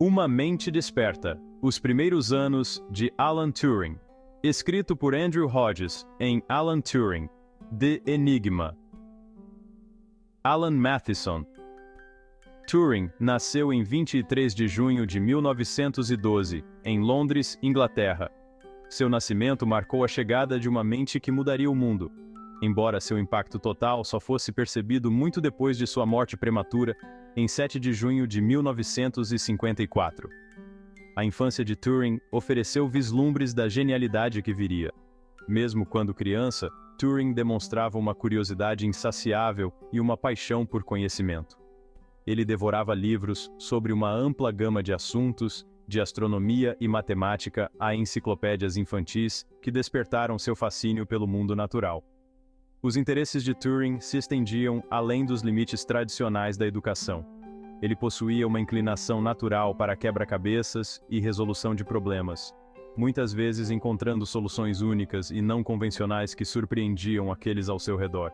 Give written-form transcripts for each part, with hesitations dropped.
Uma Mente Desperta, Os Primeiros Anos de Alan Turing, escrito por Andrew Hodges em Alan Turing, The Enigma. Alan Matheson. Turing nasceu em 23 de junho de 1912, em Londres, Inglaterra. Seu nascimento marcou a chegada de uma mente que mudaria o mundo, embora seu impacto total só fosse percebido muito depois de sua morte prematura, em 7 de junho de 1954. A infância de Turing ofereceu vislumbres da genialidade que viria. Mesmo quando criança, Turing demonstrava uma curiosidade insaciável e uma paixão por conhecimento. Ele devorava livros sobre uma ampla gama de assuntos, de astronomia e matemática a enciclopédias infantis que despertaram seu fascínio pelo mundo natural. Os interesses de Turing se estendiam além dos limites tradicionais da educação. Ele possuía uma inclinação natural para quebra-cabeças e resolução de problemas, muitas vezes encontrando soluções únicas e não convencionais que surpreendiam aqueles ao seu redor.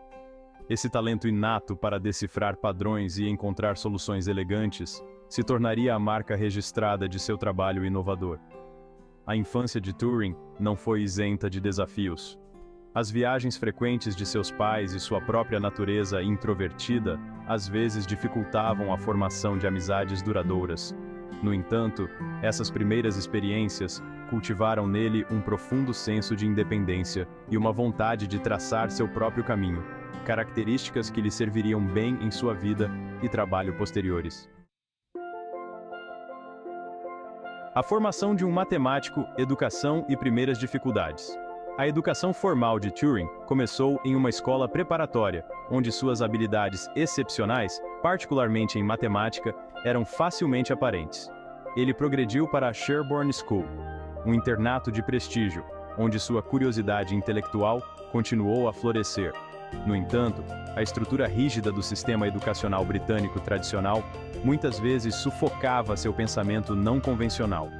Esse talento inato para decifrar padrões e encontrar soluções elegantes se tornaria a marca registrada de seu trabalho inovador. A infância de Turing não foi isenta de desafios. As viagens frequentes de seus pais e sua própria natureza introvertida às vezes dificultavam a formação de amizades duradouras. No entanto, essas primeiras experiências cultivaram nele um profundo senso de independência e uma vontade de traçar seu próprio caminho, características que lhe serviriam bem em sua vida e trabalho posteriores. A formação de um matemático, educação e primeiras dificuldades. A educação formal de Turing começou em uma escola preparatória, onde suas habilidades excepcionais, particularmente em matemática, eram facilmente aparentes. Ele progrediu para a Sherborne School, um internato de prestígio, onde sua curiosidade intelectual continuou a florescer. No entanto, a estrutura rígida do sistema educacional britânico tradicional muitas vezes sufocava seu pensamento não convencional.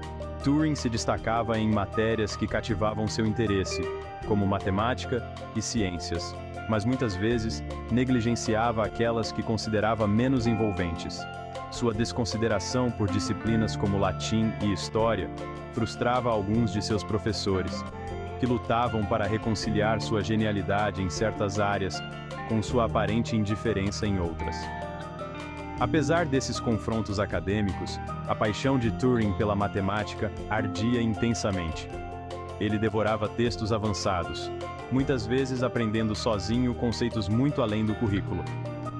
Turing se destacava em matérias que cativavam seu interesse, como matemática e ciências, mas muitas vezes negligenciava aquelas que considerava menos envolventes. Sua desconsideração por disciplinas como latim e história frustrava alguns de seus professores, que lutavam para reconciliar sua genialidade em certas áreas com sua aparente indiferença em outras. Apesar desses confrontos acadêmicos, a paixão de Turing pela matemática ardia intensamente. Ele devorava textos avançados, muitas vezes aprendendo sozinho conceitos muito além do currículo.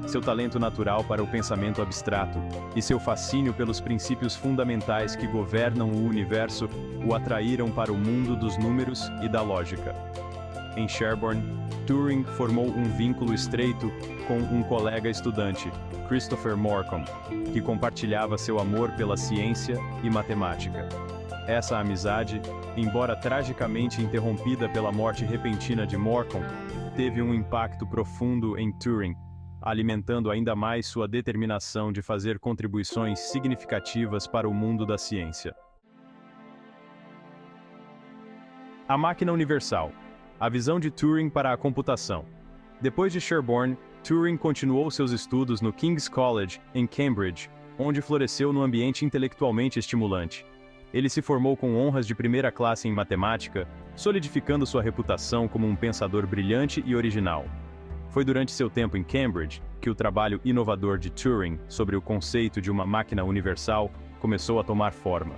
Seu talento natural para o pensamento abstrato e seu fascínio pelos princípios fundamentais que governam o universo o atraíram para o mundo dos números e da lógica. Em Sherborne, Turing formou um vínculo estreito com um colega estudante, Christopher Morcom, que compartilhava seu amor pela ciência e matemática. Essa amizade, embora tragicamente interrompida pela morte repentina de Morcom, teve um impacto profundo em Turing, alimentando ainda mais sua determinação de fazer contribuições significativas para o mundo da ciência. A máquina universal. A visão de Turing para a computação. Depois de Sherborne, Turing continuou seus estudos no King's College, em Cambridge, onde floresceu num ambiente intelectualmente estimulante. Ele se formou com honras de primeira classe em matemática, solidificando sua reputação como um pensador brilhante e original. Foi durante seu tempo em Cambridge que o trabalho inovador de Turing sobre o conceito de uma máquina universal começou a tomar forma.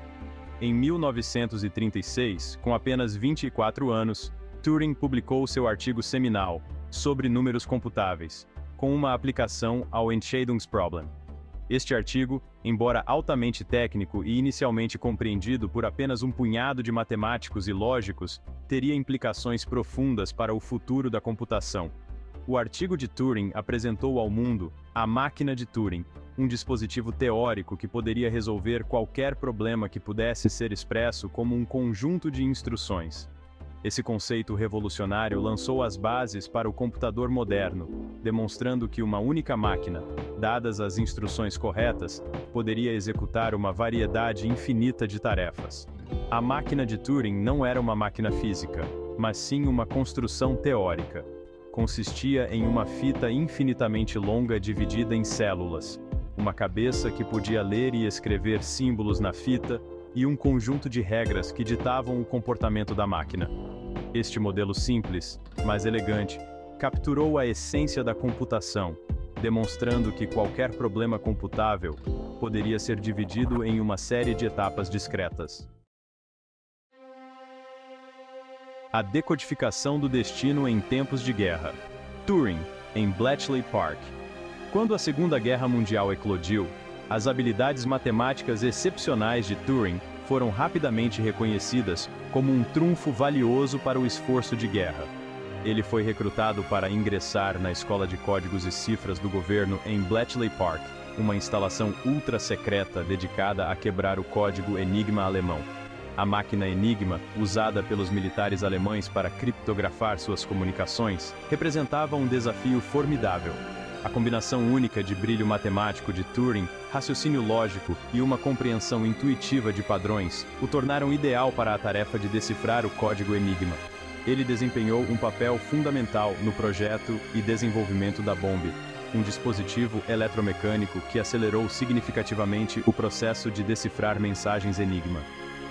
Em 1936, com apenas 24 anos, Turing publicou seu artigo seminal sobre números computáveis, com uma aplicação ao Entscheidungsproblem. Este artigo, embora altamente técnico e inicialmente compreendido por apenas um punhado de matemáticos e lógicos, teria implicações profundas para o futuro da computação. O artigo de Turing apresentou ao mundo a máquina de Turing, um dispositivo teórico que poderia resolver qualquer problema que pudesse ser expresso como um conjunto de instruções. Esse conceito revolucionário lançou as bases para o computador moderno, demonstrando que uma única máquina, dadas as instruções corretas, poderia executar uma variedade infinita de tarefas. A máquina de Turing não era uma máquina física, mas sim uma construção teórica. Consistia em uma fita infinitamente longa dividida em células. uma cabeça que podia ler e escrever símbolos na fita e um conjunto de regras que ditavam o comportamento da máquina. Este modelo simples, mas elegante, capturou a essência da computação, demonstrando que qualquer problema computável poderia ser dividido em uma série de etapas discretas. A decodificação do destino em tempos de guerra. Turing, em Bletchley Park. Quando a Segunda Guerra Mundial eclodiu, as habilidades matemáticas excepcionais de Turing foram rapidamente reconhecidas como um trunfo valioso para o esforço de guerra. Ele foi recrutado para ingressar na Escola de Códigos e Cifras do governo em Bletchley Park, uma instalação ultra-secreta dedicada a quebrar o código Enigma alemão. A máquina Enigma, usada pelos militares alemães para criptografar suas comunicações, representava um desafio formidável. A combinação única de brilho matemático de Turing, raciocínio lógico e uma compreensão intuitiva de padrões o tornaram ideal para a tarefa de decifrar o código Enigma. Ele desempenhou um papel fundamental no projeto e desenvolvimento da bomba, um dispositivo eletromecânico que acelerou significativamente o processo de decifrar mensagens Enigma.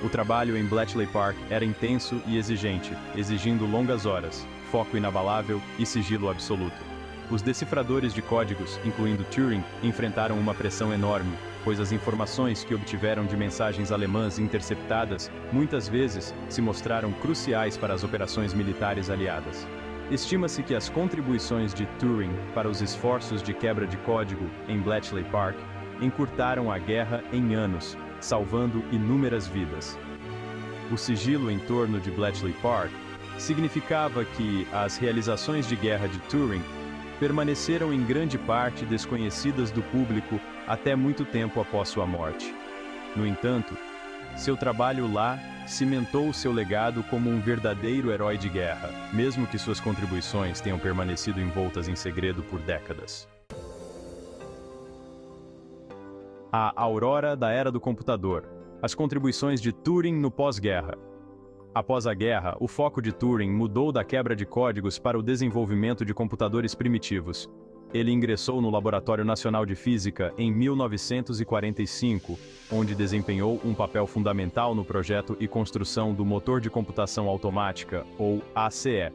O trabalho em Bletchley Park era intenso e exigente, exigindo longas horas, foco inabalável e sigilo absoluto. Os decifradores de códigos, incluindo Turing, enfrentaram uma pressão enorme, pois as informações que obtiveram de mensagens alemãs interceptadas muitas vezes se mostraram cruciais para as operações militares aliadas. Estima-se que as contribuições de Turing para os esforços de quebra de código em Bletchley Park encurtaram a guerra em anos, salvando inúmeras vidas. O sigilo em torno de Bletchley Park significava que as realizações de guerra de Turing permaneceram em grande parte desconhecidas do público até muito tempo após sua morte. No entanto, seu trabalho lá cimentou seu legado como um verdadeiro herói de guerra, mesmo que suas contribuições tenham permanecido envoltas em segredo por décadas. A aurora da era do computador. As contribuições de Turing no pós-guerra. Após a guerra, o foco de Turing mudou da quebra de códigos para o desenvolvimento de computadores primitivos. Ele ingressou no Laboratório Nacional de Física em 1945, onde desempenhou um papel fundamental no projeto e construção do Motor de Computação Automática, ou ACE.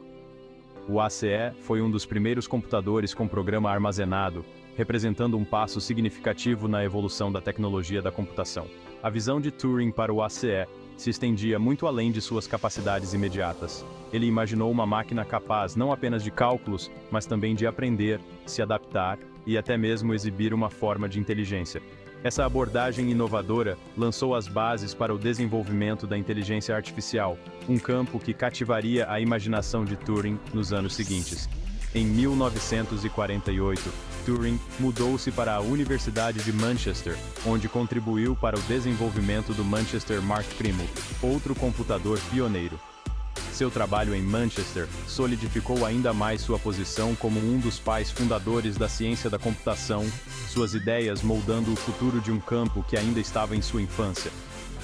O ACE foi um dos primeiros computadores com programa armazenado, representando um passo significativo na evolução da tecnologia da computação. A visão de Turing para o ACE se estendia muito além de suas capacidades imediatas. Ele imaginou uma máquina capaz não apenas de cálculos, mas também de aprender, se adaptar e até mesmo exibir uma forma de inteligência. Essa abordagem inovadora lançou as bases para o desenvolvimento da inteligência artificial, um campo que cativaria a imaginação de Turing nos anos seguintes. Em 1948, Turing mudou-se para a Universidade de Manchester, onde contribuiu para o desenvolvimento do Manchester Mark I, outro computador pioneiro. Seu trabalho em Manchester solidificou ainda mais sua posição como um dos pais fundadores da ciência da computação, suas ideias moldando o futuro de um campo que ainda estava em sua infância.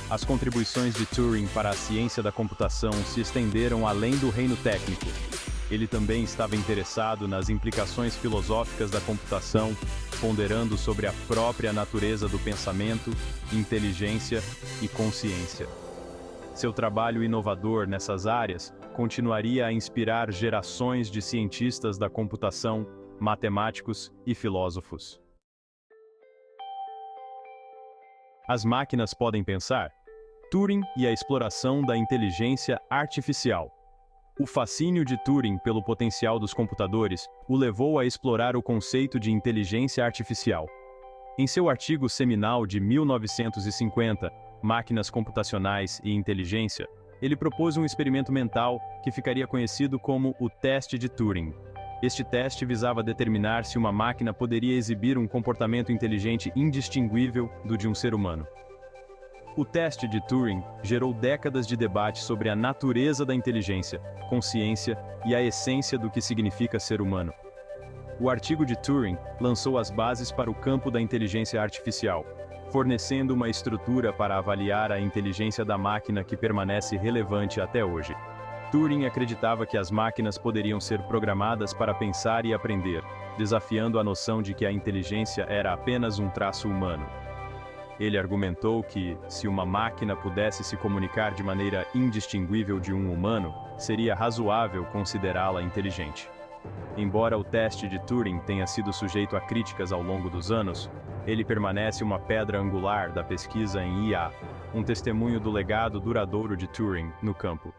As contribuições de Turing para a ciência da computação se estenderam além do reino técnico. Ele também estava interessado nas implicações filosóficas da computação, ponderando sobre a própria natureza do pensamento, inteligência e consciência. Seu trabalho inovador nessas áreas continuaria a inspirar gerações de cientistas da computação, matemáticos e filósofos. As máquinas podem pensar? Turing e a exploração da inteligência artificial. O fascínio de Turing pelo potencial dos computadores o levou a explorar o conceito de inteligência artificial. Em seu artigo seminal de 1950, Máquinas Computacionais e Inteligência, ele propôs um experimento mental que ficaria conhecido como o teste de Turing. Este teste visava determinar se uma máquina poderia exibir um comportamento inteligente indistinguível do de um ser humano. O teste de Turing gerou décadas de debate sobre a natureza da inteligência, consciência e a essência do que significa ser humano. O artigo de Turing lançou as bases para o campo da inteligência artificial, fornecendo uma estrutura para avaliar a inteligência da máquina que permanece relevante até hoje. Turing acreditava que as máquinas poderiam ser programadas para pensar e aprender, desafiando a noção de que a inteligência era apenas um traço humano. Ele argumentou que, se uma máquina pudesse se comunicar de maneira indistinguível de um humano, seria razoável considerá-la inteligente. Embora o teste de Turing tenha sido sujeito a críticas ao longo dos anos, ele permanece uma pedra angular da pesquisa em IA, um testemunho do legado duradouro de Turing no campo.